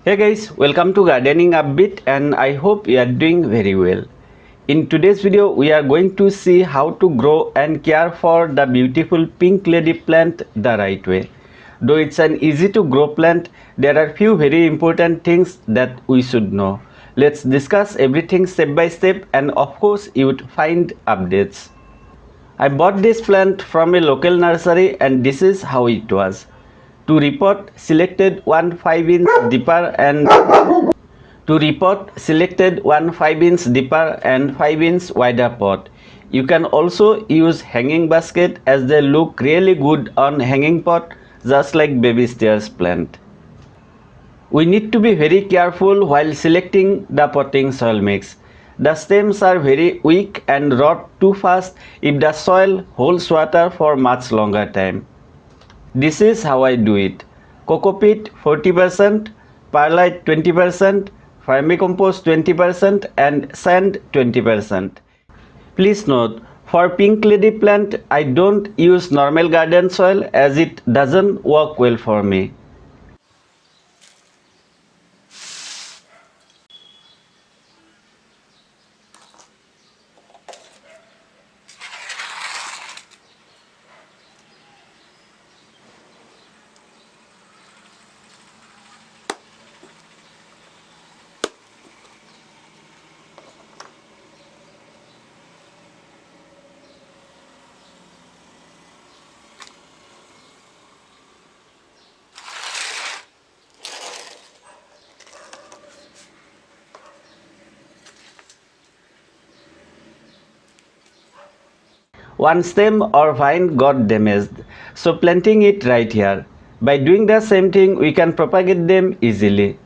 Hey guys, welcome to Gardening Upbeat and I hope you are doing very well. In today's video, we are going to see how to grow and care for the beautiful pink lady plant the right way. Though it's an easy to grow plant, there are few very important things that we should know. Let's discuss everything step by step and of course you would find updates. I bought this plant from a local nursery and this is how it was. To repot selected one 5-inch dipper and 5-inch wider pot. You can also use hanging basket as they look really good on hanging pot, just like baby stairs plant. We need to be very careful while selecting the potting soil mix. The stems are very weak and rot too fast if the soil holds water for much longer time. This is how I do it. Cocopeat 40%, perlite 20%, vermicompost 20% and sand 20%. Please note, for pink lady plant I don't use normal garden soil as it doesn't work well for me. One stem or vine got damaged, so planting it right here. By doing the same thing, we can propagate them easily.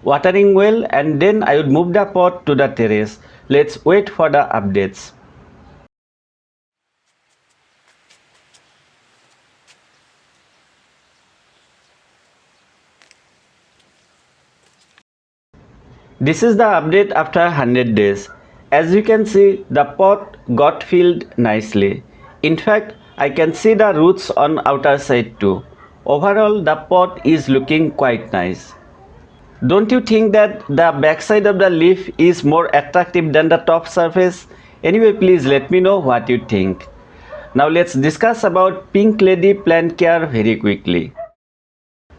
Watering well, and then I would move the pot to the terrace. Let's wait for the updates. This is the update after 100 days. As you can see, the pot got filled nicely. In fact, I can see the roots on outer side too. Overall, the pot is looking quite nice. Don't you think that the backside of the leaf is more attractive than the top surface? Anyway, please let me know what you think. Now let's discuss about pink lady plant care very quickly.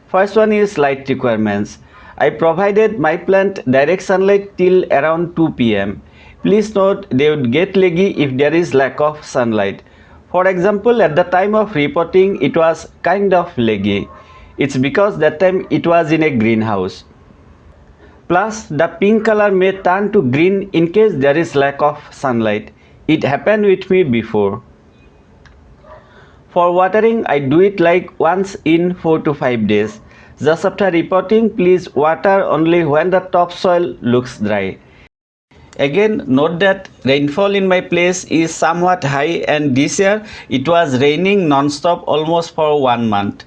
First one is light requirements. I provided my plant direct sunlight till around 2 p.m. Please note they would get leggy if there is lack of sunlight. For example, at the time of repotting it was kind of leggy. It's because that time it was in a greenhouse. Plus the pink color may turn to green in case there is lack of sunlight. It happened with me before. For watering, I do it like once in 4 to 5 days. Just after repotting, please water only when the topsoil looks dry. Again, note that rainfall in my place is somewhat high and this year it was raining non-stop almost for 1 month.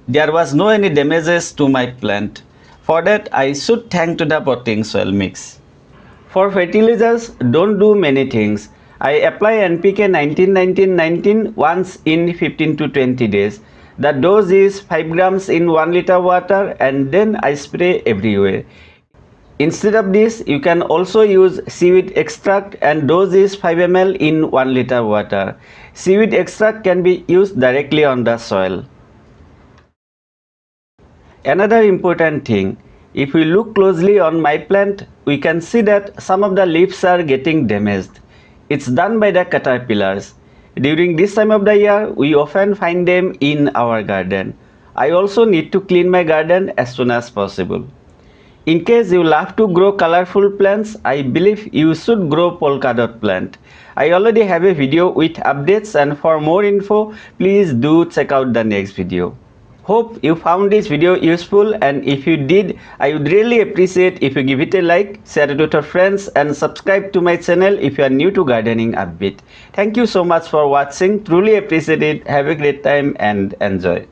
There was no any damages to my plant. For that, I should thank to the potting soil mix. For fertilizers, don't do many things. I apply NPK 19-19-19 once in 15 to 20 days. The dose is 5 grams in 1 liter water and then I spray everywhere. Instead of this, you can also use seaweed extract and dose is 5 ml in 1 liter water. Seaweed extract can be used directly on the soil. Another important thing, if we look closely on my plant, we can see that some of the leaves are getting damaged. It's done by the caterpillars. During this time of the year, we often find them in our garden. I also need to clean my garden as soon as possible. In case you love to grow colorful plants, I believe you should grow polka dot plant. I already have a video with updates and for more info, please do check out the next video. Hope you found this video useful and if you did, I would really appreciate if you give it a like, share it with your friends and subscribe to my channel if you are new to Gardening Upbeat. Thank you so much for watching, truly appreciate it, have a great time and enjoy.